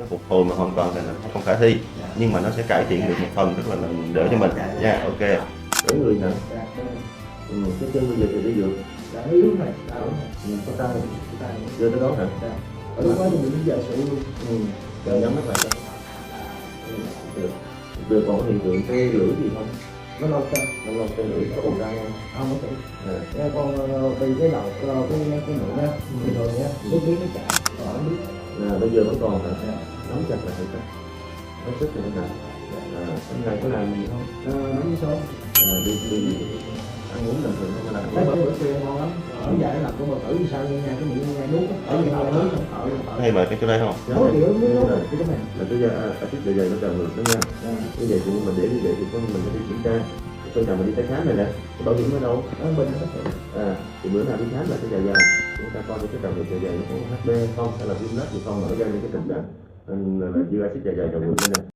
phục hồi mà hoàn toàn là không khả thi, nhưng mà nó sẽ cải thiện được một phần, tức là mình đỡ cho mình nha. Ok, đỡ người nè. Cái chân bây giờ thì đi được. Đã yếu này, đã ổn này. Có tay, giờ tới đó hả? Ở lúc đó thì mình giờ sự luôn. Rồi nhắm mắt lại cho. Được, còn có hiện tượng tê lưỡi gì không? Nó lâu chân. Nó lâu tê lưỡi có còn ra không? Không có thể. Con từ cái đầu cái miệng á, thì rồi nhá, nước miếng nó chảy, không biết. Bây giờ vẫn còn hả? Nắm chặt lại thử. Nó sức thì nó nặng. Hôm nay có làm gì không? Mấy số. Đi ăn uống bình thường không? Thấy bữa trưa ngon lắm. Ở giờ nó làm con bò tử sao nghe cái miệng nghe nuốt. Ở nghe nuốt không thở. Hay mà cái chỗ đây không? Nói kiểu muốn nuốt rồi cái này. Là cái axit dạ dày nó trào ngược đó nha. Cái vậy thì mà để như vậy thì mình phải đi kiểm tra. Bây giờ mình đi tái khám này nè, cái bảo hiểm ở đâu? Ở bên nó có. Thì bữa nào đi khám là cái dạ dày, chúng ta coi cái trào ngược dạ dày nó có HB không, hay là viêm loét gì không, mà nó gây nên cái tình trạng là dư axit dạ dày trào ngược đây nè.